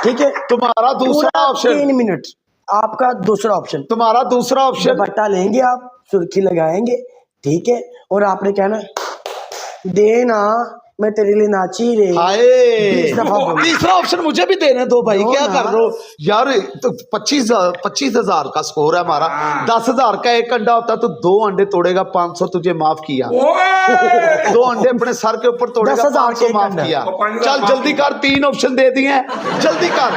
ठीक है, तुम्हारा दूसरा ऑप्शन, 3 मिनट आपका दूसरा ऑप्शन, तुम्हारा दूसरा ऑप्शन, दुपट्टा लेंगे आप, सुर्खी लगाएंगे, ठीक है, और आपने कहना देना मैं तेरे लिए नाची रे। हाय 20 दफा बोलो। तीसरा ऑप्शन मुझे भी देने दो भाई, दो क्या ना। कर रहे हो यार। तो 25,000 का स्कोर है हमारा, 10,000 का एक अंडा होता तो 2 अंडे तोड़ेगा, 500 तुझे माफ किया। 2 अंडे अपने सर के ऊपर तोड़ेगा, 10,000 500 माफ अंडा। किया। चल जल्दी कर, 3 ऑप्शन दे दिए हैं, जल्दी कर।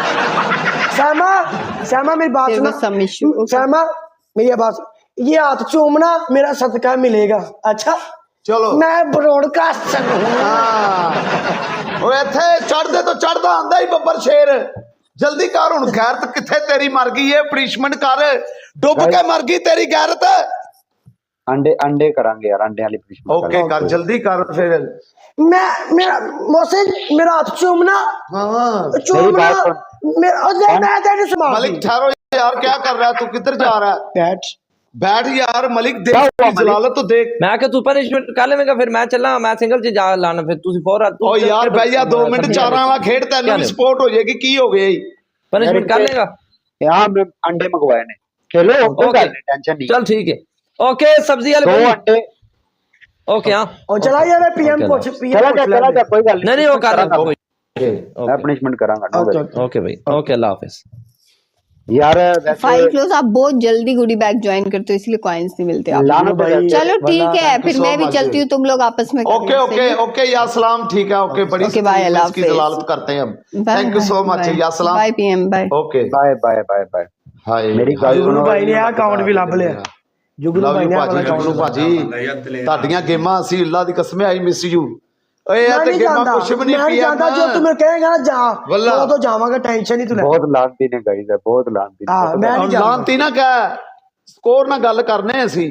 श्यामा मेरी बात सुनो, श्यामा मेरी बात सुन, ये हाथ चूमना मेरा सदका मिलेगा। अच्छा चलो मैं ब्रॉडकास्ट चढ़ दे तो चढ़दा आंदा ही बब्बर शेर। जल्दी कर हुण, गैरत किथे तेरी मर गई है, पनिशमेंट कर, डुब के मर गई तेरी गैरत। अंडे करांगे यार, अंडे वाली पनिशमेंट। ओके कर, जल्दी कर फिर। मेरा मोहसिन मेरा हाथ चूमना, चूमना मैं तेरी संभाल। मलिक ठहरो यार, क्या कर रहा है तू, किधर जा रहा है? बैठ यार मलिक, देख जलालत तो देख। मैं कि तू पनिशमेंट कर लेवेगा, फिर मैं चलना, मैं सिंगल च जा लाना, फिर तू फौर ओ यार भैया 2 मिनट 4 वाला खेड, तेन भी सपोर्ट हो जाएगी। की हो गई पनिशमेंट कर लेगा? हां मैं अंडे मंगवाए ने, चलो ओके टेंशन नहीं, चल ठीक है। ओके सब्जी वाले 2 अंडे ओके। हां और चला यार पीएम पूछ, चला जा कोई गल नहीं वो कर रहा कोई, मैं पनिशमेंट करांगा। ओके भाई, ओके अल्लाह हाफिज। यार 5 क्लोज आप बहुत जल्दी गुडी बैग ज्वाइन करते हो, इसलिए कॉइन्स नहीं मिलते आपको। चलो ठीक है, फिर मैं भी चलती हूँ, तुम लोग आपस में। ओके ओके ओके या सलाम, ठीक है ओके, बड़ी ओके बाय, अल्लाह की जलालत करते हैं हम। थैंक यू सो मच या सलाम, bye PM, bye okay bye bye bye bye. Hi मेरी गल जुगनू भाई ने अकाउंट भी ਲੱਭ ਲਿਆ। जुगनू भाई ने जुगनू भाजी ਤੁਹਾਡੀਆਂ ਗੇਮਾਂ ਅਸੀਂ ਅੱਲਾ ਦੀ ਕਸਮ ਆਈ ਮਿਸ ਯੂ। ਓਏ ਇਹ ਤੇ ਗੇਮਾਂ ਕੁਛ ਵੀ ਨਹੀਂ ਪਿਆ। मैं जो तुम्हें कहेगा ना जा वो तो जावांगा, टेंशन ही तू ले। बहुत लानती ने गाइस है, बहुत लानती। हां मैं नहीं ਲਾਂਤੀ ਨਾ ਕਹਿ, ਸਕੋਰ ਨਾਲ ਗੱਲ ਕਰਨੇ ਅਸੀਂ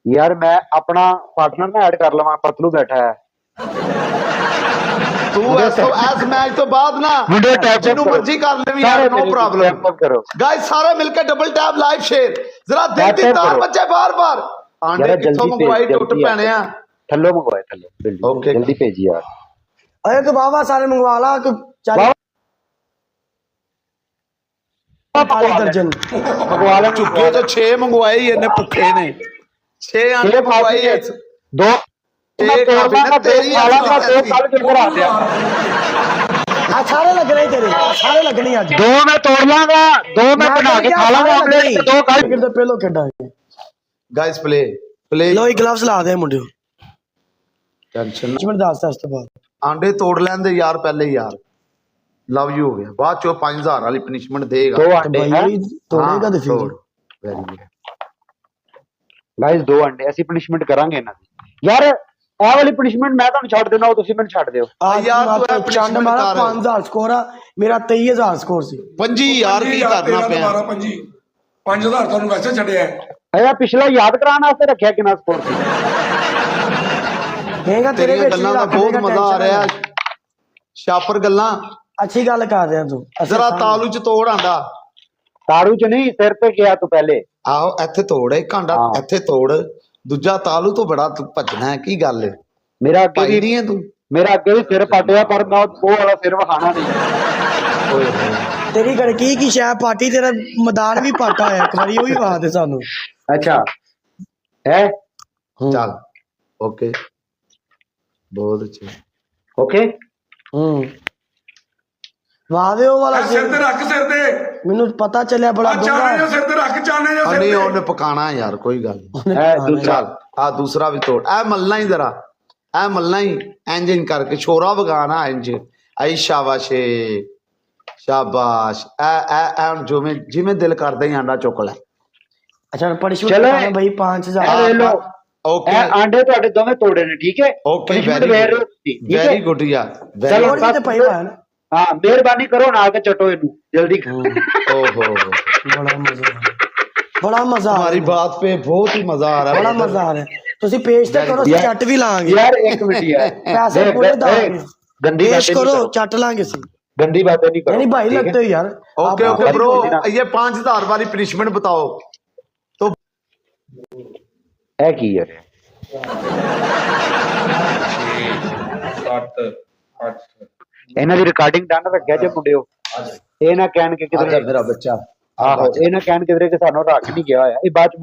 यार। मैं अपना पार्टनर ना ऐड कर लवां, पतलू बैठा है तू इस मैच तो बाद ना जिन्नू मर्जी कर लेवी यार, नो प्रॉब्लम। करो गाइस सारे मिलकर डबल टैप लाइव शेयर, जरा दिल दी तार बच्चे बार बार आंडे किथों मंगवाई टुट पैने आ, थल्लो मंगवाए थल्लो ओके जल्दी भेजी यार। अरे तो बाबा सारे मंगवा ला, तो 40 दर्जन मंगवा ले। चुके तो 6 मंगवाए ही इन्हें, भुखे ने 6 आंडे मंगवाए है। 2 तेरी सारे लगने तेरे, सारे लगने आज। 2 मैं तोड़ लांगा, 2 मैं बना के खा लांगा ऑमलेट, 2 कल तो पहलो खेड़ा गाइस प्ले प्ले। लो ग्लव्स ला दे मुंडे, टेंशन मिनट दस तो बाद आंडे तोड़ लेंदे यार पहले यार, लव यू हो गया। बाद चो 5,000 वाली पनिशमेंट देगा। 2 अंडे तोड़ेगा तो फिर वेरी गुड गाइस, 2 अंडे ऐसी पनिशमेंट करांगे ना यार। आ वाली पनिशमेंट मैं ਤੁਹਾਨੂੰ ਛੱਡ ਦੇਣਾ, ਤੁਸੀਂ ਮੈਨੂੰ ਛੱਡ ਦਿਓ यार। तू चंड मारा 5,000 स्कोर आ, मेरा 23,000 स्कोर सी। 25,000 की करना पे 5,000 ਤੁਹਾਨੂੰ ਵੈਸੇ ਛੱਡਿਆ ਅਇਆ ਪਿਛਲਾ ਯਾਦ ਕਰਾਉਣ ਵਾਸਤੇ ਰੱਖਿਆ ਕਿੰਨਾ ਸਕੋਰ ਸੀ। ਹੈਗਾ ਤੇਰੇ ਵਿੱਚ ਗੱਲਾਂ ਦਾ ਬਹੁਤ ਮਜ਼ਾ ਆ ਰਿਹਾ, ਸ਼ਾਪਰ ਗੱਲਾਂ अच्छी गल कर रहा तू। जरा तालू च तोड़ आंदा, ਤਾੜੂ ਚ ਨਹੀਂ ਸਿਰ ਤੇ ਗਿਆ ਤੂੰ ਪਹਿਲੇ। ਆਹੋ ਇੱਥੇ ਤੋੜ, ਇਹ ਕਾਂਡਾ ਇੱਥੇ ਤੋੜ, ਦੂਜਾ ਤਾਲੂ ਤੋਂ ਬੜਾ ਤੂੰ ਭੱਜਣਾ ਹੈ, ਕੀ ਗੱਲ ਹੈ? ਮੇਰਾ ਅੱਗੇ ਭਾਈ ਨਹੀਂ ਹੈ ਤੂੰ, ਮੇਰਾ ਅੱਗੇ ਵੀ ਸਿਰ ਪਾਟਿਆ, ਪਰ ਮੈਂ ਉਹ ਵਾਲਾ ਸਿਰ ਵਿਖਾਣਾ ਨਹੀਂ। ਓਏ ਹੋਏ तेरी गड़की की शायद पार्टी, तेरा मैदान भी पाटा है एक बारी, वही बात है सानू। अच्छा है चल ओके, बहुत अच्छे ओके। वाह वे वाला ਸਿਰ ਤੇ ਰੱਖ, ਸਿਰ ਤੇ मैनू पता चलिया बड़ा ਚਾਣੇ ਜਾਂ ਸਿਰ ਤੇ ਰੱਖ, ਚਾਣੇ ਜਾਂ ਸਿਰ नहीं ਤੇ। ਉਹਨੇ ਪਕਾਣਾ ਯਾਰ, ਕੋਈ ਗੱਲ ਨਹੀਂ। दूसरा ਚੱਲ ਆ ਦੂਸਰਾ ਵੀ ਤੋੜ, ਐ ਮੱਲਣਾ ਹੀ ਜਰਾ, ਐ ਮੱਲਣਾ ਹੀ ਇੰਜ ਕਰਕੇ ਛੋਰਾ ਵਗਾਣਾ ਇੰਜ। ਆਈ ਸ਼ਾਬਾਸ਼ੇ ਸ਼ਾਬਾਸ਼, ਐ ਹੁਣ ਜਿਵੇਂ ਦਿਲ ਕਰਦਾ ਹੀ ਆਂਡਾ ਚੁੱਕ ਲੈ। अच्छा पनिशमेंट भाई 5,000 ले लो। ओके आंडे ਤੁਹਾਡੇ ਦੋਵੇਂ ਤੋੜੇ ਨੇ, ਠੀਕ ਹੈ। ओके वेरी गुड यार, चलो हाँ मेहरबानी करो ना, आके चटो इनू जल्दी। ओहो बड़ा मजा, हमारी बात पे बहुत ही मजा आ रहा है, बड़ा मजा आ रहा है। तुसी पेश तो करो, चट भी लांगे यार। एक मिनट यार, पैसे पूरे दांगे, गंदी पेश बातें करो, नहीं करो, चट लांगे सी। गंदी बातें नहीं करो। नहीं भाई लगते हो यार। ओके ओके ब्रो, ये 5,000 वाली पनिशमेंट बताओ तो। है की यार 7 8 ਇਹਨਾਂ ਦੀ ਰਿਕਾਰਡਿੰਗ ਡਨ ਰੱਖਿਆ ਜੇ ਮੁੰਡਿਓ। ਇਹ ਨਾ ਕਹਿਣ ਕਿ ਆ ਜਾ ਕਿਧਰੇ ਮੇਰਾ ਬੱਚਾ ਆਹੋ ਇਹ ਨਾ ਕਹਿਣ ਕਿਧਰੇ ਕਿ ਸਾਨੂੰ ਰੱਖ ਨਹੀਂ ਗਿਆ ਹੋਇਆ ਇਹ ਬਾਅਦ ਚ